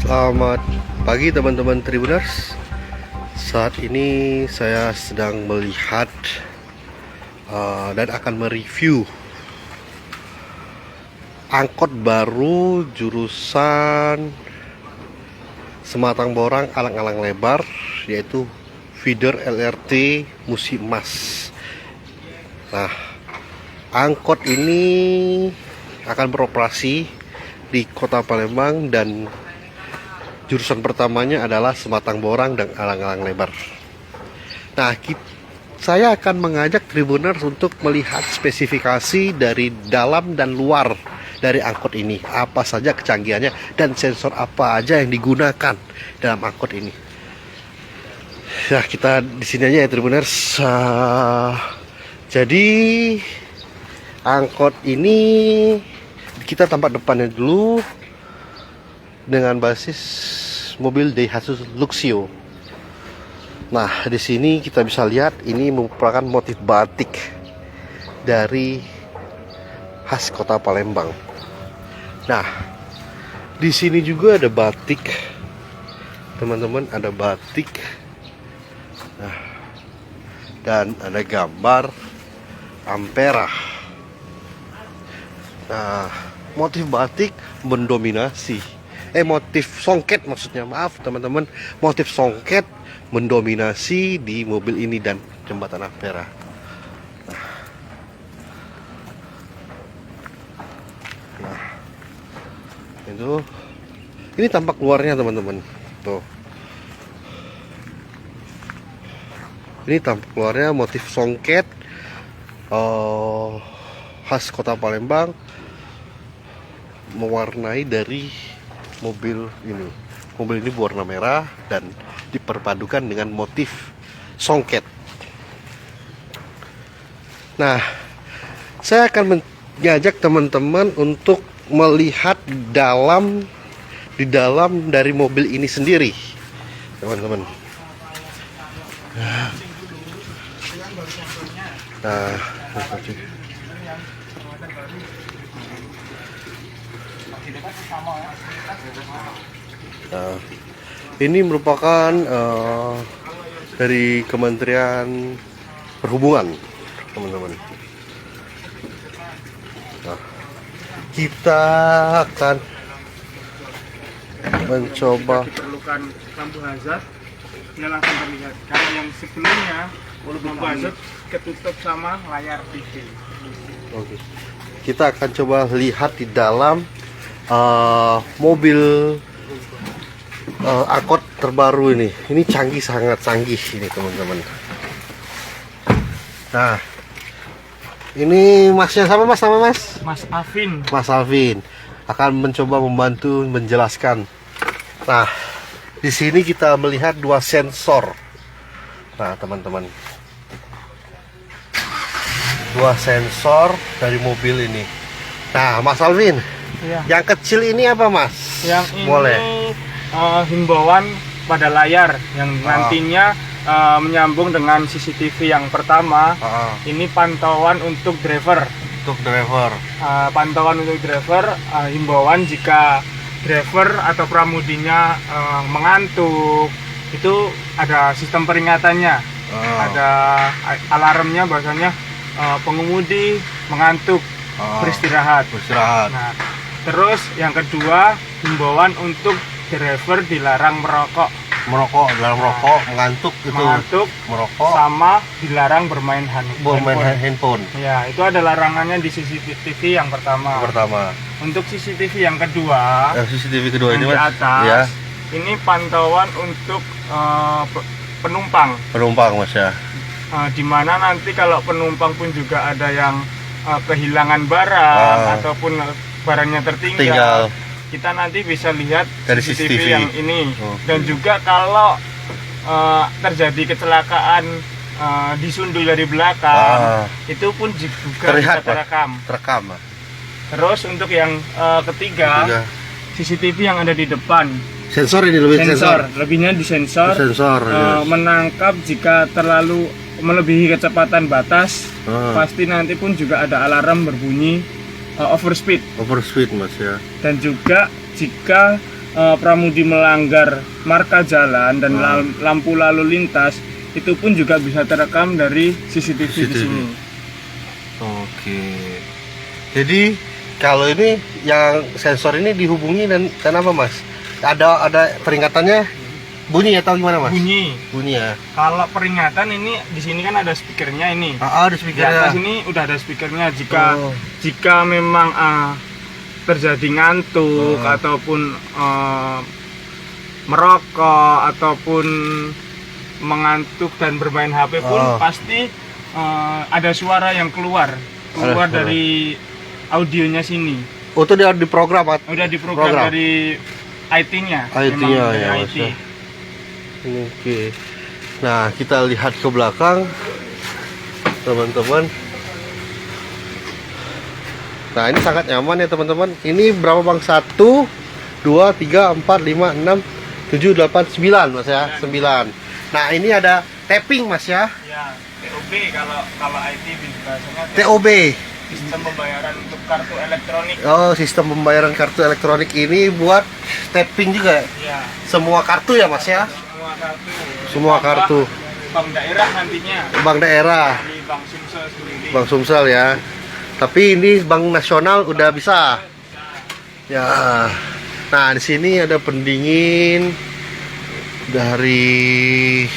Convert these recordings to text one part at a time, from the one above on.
Selamat pagi teman-teman Tribuners. Saat ini saya sedang melihat dan akan mereview angkot baru jurusan Sematang Borang Alang-Alang Lebar, yaitu feeder LRT Musi Emas. Nah, angkot ini akan beroperasi di Kota Palembang dan jurusan pertamanya adalah Sematang Borang dan Alang-Alang Lebar. Nah, saya akan mengajak Tribuners untuk melihat spesifikasi dari dalam dan luar dari angkot ini. Apa saja kecanggihannya dan sensor apa aja yang digunakan dalam angkot ini. Nah, kita di sini aja ya Tribuners. Jadi angkot ini kita tampak depannya dulu dengan basis mobil Daihatsu Luxio. Nah, di sini kita bisa lihat ini merupakan motif batik dari khas Kota Palembang. Nah, di sini juga ada batik, teman-teman, ada batik. Nah, dan ada gambar Ampera. Nah, motif batik mendominasi. Motif songket maksudnya, maaf teman-teman, motif songket mendominasi di mobil ini dan jembatan Ampera. Nah, itu ini tampak luarnya teman-teman. Tuh, ini tampak luarnya motif songket khas Kota Palembang, mewarnai dari mobil ini. Mobil ini berwarna merah dan diperpadukan dengan motif songket. Nah, saya akan mengajak teman-teman untuk melihat di dalam dari mobil ini sendiri, teman-teman. Nah, ini merupakan dari Kementerian Perhubungan, teman-teman. Nah, kita akan mencoba. Diperlukan lampu hazard, dia langsung terlihat. Kalau yang sebelumnya lampu hazard ketutup sama layar TV. Oke. Kita akan coba lihat di dalam mobil angkot terbaru ini. Ini canggih, sangat canggih ini teman-teman. Nah, ini masnya sama mas, Mas Afin. Mas Alvin akan mencoba membantu menjelaskan. Nah, di sini kita melihat dua sensor. Nah, teman-teman, dua sensor dari mobil ini. Nah, Mas Alvin, Ya. yang kecil ini apa mas? Yang ini Boleh. Himbauan pada layar yang nantinya menyambung dengan CCTV yang pertama. Ini pantauan untuk driver. Untuk driver. Pantauan untuk driver, himbauan jika driver atau pramudinya mengantuk, itu ada sistem peringatannya. Ada alarmnya bahwasanya pengemudi mengantuk, beristirahat. Nah, Terus yang kedua, himbauan untuk driver dilarang merokok, dalam rokok, mengantuk merokok, sama dilarang bermain handphone. Ya, itu ada larangannya di CCTV yang pertama. Untuk CCTV yang kedua, CCTV kedua yang ini di mas, atas, ya, ini pantauan untuk penumpang. Mas ya. Di mana nanti kalau penumpang pun juga ada yang kehilangan barang ataupun barangnya tertinggal, kita nanti bisa lihat dari CCTV yang ini. Okay. Dan juga kalau terjadi kecelakaan disundul dari belakang, itu pun juga terlihat, bisa terekam. Terekam. Terus untuk yang ketiga, CCTV yang ada di depan, Sensor ini lebih sensor. Lebihnya di sensor. Sensor. Ya. Menangkap jika terlalu melebihi kecepatan batas, pasti nanti pun juga ada alarm berbunyi overspeed. Overspeed Mas ya. Dan juga jika pramudi melanggar marka jalan dan lampu lalu lintas, itu pun juga bisa terekam dari CCTV di sini. Oke. Jadi kalau ini yang sensor ini dihubungi dan apa Mas? Ada peringatannya bunyi atau gimana Mas? Bunyi ya. Kalau peringatan ini di sini kan ada speakernya ini. Ada speakernya. Di atas ini udah ada speakernya jika memang terjadi ngantuk ataupun merokok ataupun mengantuk dan bermain HP pun pasti ada suara yang keluar dari audionya sini. Itu udah diprogram? Udah diprogram dari IT-nya. IT-nya ya Mas. Oke. Nah, kita lihat ke belakang teman-teman. Nah, ini sangat nyaman ya teman-teman. Ini berapa bang? 1, 2, 3, 4, 5, 6, 7, 8, 9 Mas ya. 9. Nah, ini ada tapping Mas ya. Ya, TOB kalau IT bahasanya TOB. Sistem pembayaran untuk kartu elektronik. Oh, sistem pembayaran kartu elektronik ini buat tapping juga. Ya. Semua kartu ya Mas ya. Semua kartu. Bank daerah nantinya. Bank daerah. Di Bank Sumsel sendiri. Bank Sumsel ya. Tapi ini Bank Nasional udah bisa. Ya. Nah, di sini ada pendingin dari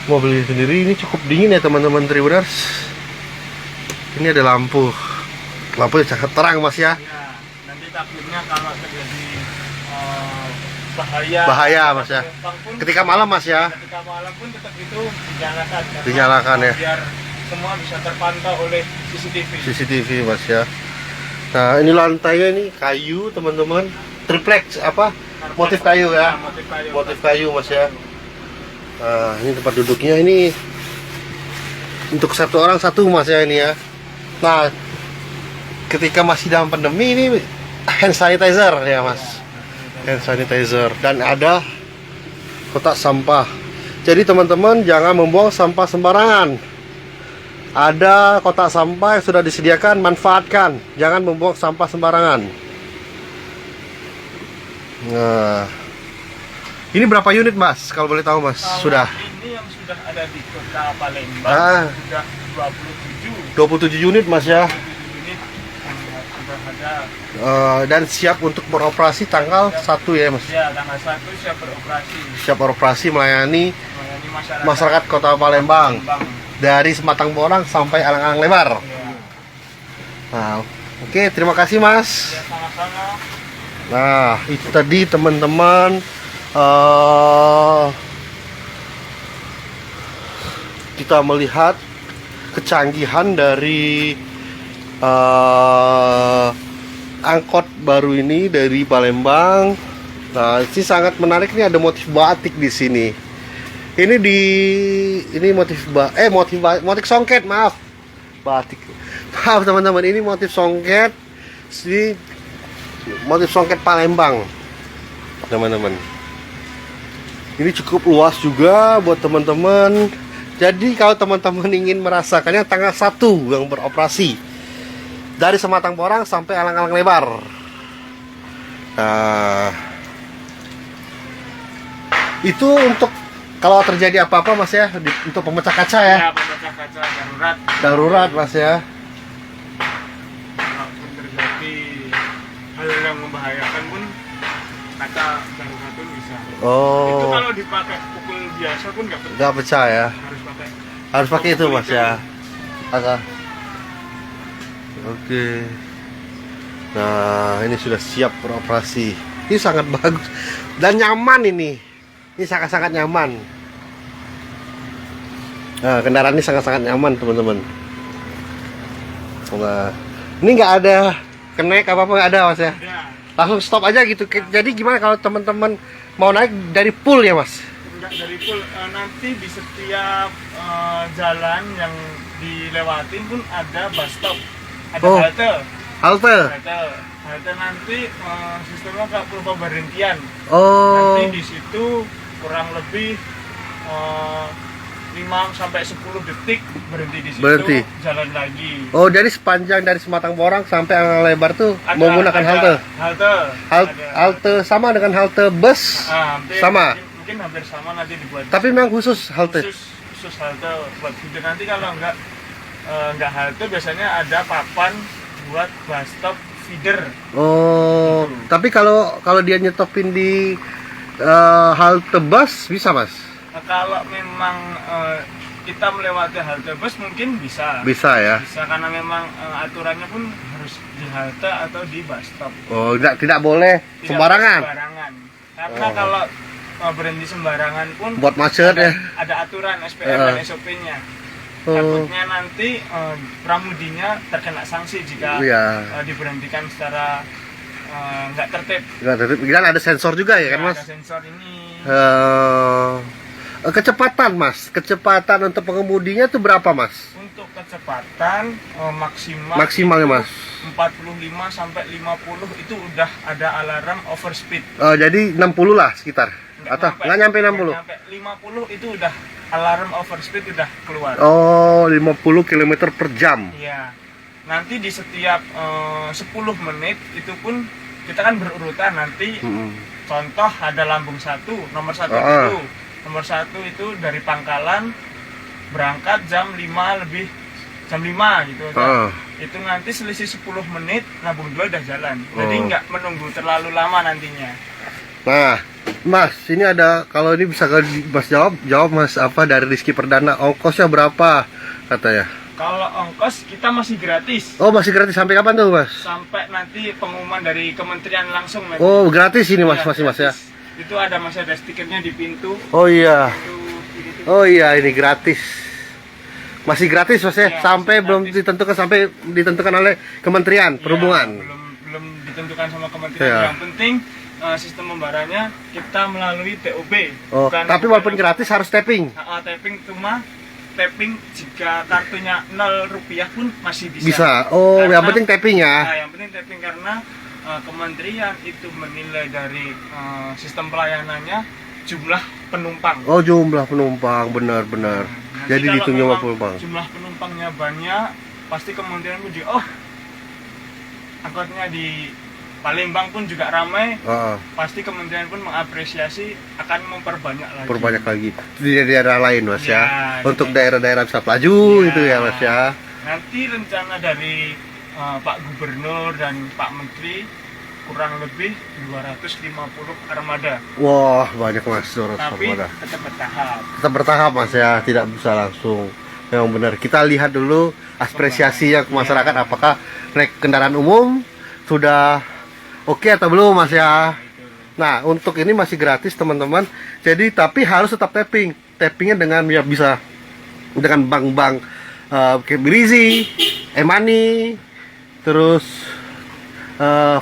mobil sendiri. Ini cukup dingin ya teman-teman Tribuners. Ini ada lampu. Lampunya sangat terang Mas ya. Ya, nanti takutnya kalau terjadi bahaya Mas ya. Ketika malam Mas ya. Ketika malam pun tetap itu dinyalakan. Dinyalakan ya. Biar semua bisa terpantau oleh CCTV Mas ya. Nah, ini lantainya ini kayu teman-teman. Triplex apa? Motif kayu ya. Motif kayu Mas ya. Nah, ini tempat duduknya ini untuk satu orang satu Mas ya ini ya. Nah, ketika masih dalam pandemi ini hand sanitizer ya Mas. Hand sanitizer dan ada kotak sampah. Jadi teman-teman jangan membuang sampah sembarangan. Ada kotak sampah yang sudah disediakan, manfaatkan. Jangan membuang sampah sembarangan. Nah, ini berapa unit Mas? Kalau boleh tahu Mas? Sudah. Ini yang sudah ada di Kota Palembang sudah 27 unit Mas ya. 27 unit sudah ada. Dan siap untuk beroperasi tanggal 1 ya Mas. Ya, tanggal 1 siap beroperasi. Siap beroperasi melayani masyarakat Kota Palembang. Dari Sematang Borang sampai Alang-alang Lebar. Ya. Nah, oke, terima kasih Mas. Ya, sama-sama. Nah, itu tadi teman-teman kita melihat kecanggihan dari angkot baru ini dari Palembang. Nah, ini sangat menarik nih, ada motif batik di sini. Ini motif songket, maaf. Batik. Maaf teman-teman, ini motif songket. Motif songket Palembang. Teman-teman. Ini cukup luas juga buat teman-teman. Jadi kalau teman-teman ingin merasakannya tanggal 1 yang beroperasi dari Sematang Borang sampai Alang-alang Lebar. Nah, itu untuk kalau terjadi apa-apa Mas ya, untuk pemecah kaca ya. Ya, pemecah kaca darurat. Darurat Mas ya. Kalau terjadi hal yang membahayakan pun kaca darurat pun bisa. Itu kalau dipakai pukul biasa pun nggak pecah ya. Harus pakai itu Mas ya. Oke. Nah, ini sudah siap beroperasi. Ini sangat bagus dan nyaman ini. Ini sangat-sangat nyaman. Nah, kendaraan ini sangat-sangat nyaman teman-teman. Nah, ini nggak ada kenek apa-apa, nggak ada Mas ya. Langsung stop aja gitu. Jadi gimana kalau teman-teman mau naik dari pool ya Mas? Enggak dari pool, nanti di setiap jalan yang dilewatin pun ada bus stop, ada halte. Halte. Halte nanti sistemnya nggak perlu pemberhentian. Oh. Nanti di situ kurang lebih 5-10 detik berhenti di situ, Berhenti. jalan lagi. Oh, jadi sepanjang dari Sematang Borang sampai Alang Lebar tuh menggunakan halte. Halte sama dengan halte bus. Hampir, sama. Mungkin hampir sama nanti dibuat. Tapi memang khusus halte. Khusus halte buat feeder. Nanti kalau nggak halte biasanya ada papan buat bus stop feeder. Oh, tapi kalau dia nyetopin di halte bus bisa, Mas? Kalau memang kita melewati halte bus mungkin bisa. Bisa ya. Bisa karena memang aturannya pun harus di halte atau di bus stop. Oh, tidak boleh sembarangan. Karena kalau berhenti sembarangan pun Buat macet ya. Ada aturan SPR dan SOP-nya. Takutnya nanti pramudinya terkena sanksi jika diberhentikan secara nggak tertib. Nggak tertib. Dan ada sensor juga ya kan, Mas? Ada sensor ini. Kecepatan, Mas. Kecepatan untuk pengemudinya itu berapa, Mas? Untuk kecepatan Maksimalnya, Mas. 45 sampai 50 itu udah ada alarm overspeed. Jadi 60 lah sekitar. Nggak nyampe 60. Nggak nyampe 50 itu udah alarm overspeed udah keluar. Oh, 50 km per jam. Iya. Nanti di setiap 10 menit itu pun kita kan berurutan nanti. Contoh ada lambung 1, nomor 1 dulu. Nomor 1 itu dari Pangkalan berangkat jam 5 gitu. Itu nanti selisih 10 menit lambung 2 udah jalan. Jadi nggak menunggu terlalu lama nantinya. Nah, Mas, ini ada, kalau ini bisa Mas jawab Mas, apa dari Rizky Perdana, ongkosnya berapa katanya? Kalau ongkos kita masih gratis. Oh, masih gratis sampai kapan tuh, Mas? Sampai nanti pengumuman dari kementerian langsung. Oh, gratis ini, Mas, masih Mas ya? Itu masih ada stikernya di pintu. Oh iya. Oh iya, ini gratis. Masih gratis, Mas ya? Sampai belum ditentukan oleh Kementerian Perhubungan. Belum ditentukan sama kementerian. Yang penting sistem pembayarannya kita melalui TOP. Oh, tapi walaupun gratis harus tapping. Tapping jika kartunya Rp0 pun masih bisa. Bisa. Oh, yang penting tapping ya. Nah, yang penting tapping karena kementerian itu menilai dari sistem pelayanannya jumlah penumpang. Oh, jumlah penumpang, benar-benar. Jadi dihitung jumlah penumpang. Jumlah penumpangnya banyak, pasti kementerian pun angkotnya di Palembang pun juga ramai. Pasti kementerian pun mengapresiasi akan memperbanyak lagi. Di daerah lain, Mas ya. Untuk daerah-daerah bisa pelaju gitu ya, Mas ya. Nanti rencana dari Pak Gubernur dan Pak Menteri kurang lebih 250 armada. Wah, banyak, Mas, 250 armada. Tapi tetap bertahap. Tetap bertahap, Mas ya, tidak bisa langsung. Yang benar. Kita lihat dulu apresiasinya ke masyarakat, apakah naik kendaraan umum sudah oke atau belum, Mas ya. Nah, untuk ini masih gratis, teman-teman. Jadi tapi harus tetap tapping. Tappingnya dengan ya bisa dengan bank-bank kayak Berizi, E-Money, terus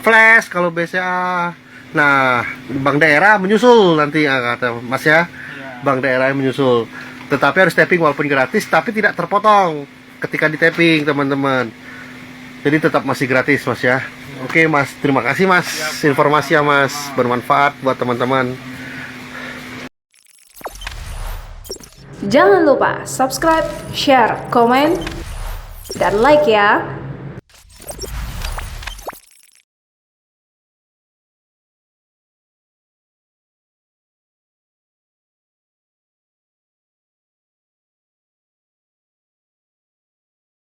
Flash kalau BCA. Nah, bank daerah menyusul nanti kata Mas ya. Bank daerah yang menyusul. Tetapi harus tapping walaupun gratis, tapi tidak terpotong ketika di tapping, teman-teman. Jadi tetap masih gratis, Mas ya. Oke, Mas, terima kasih, Mas. Informasinya, Mas, bermanfaat buat teman-teman. Jangan lupa subscribe, share, komen, dan like ya.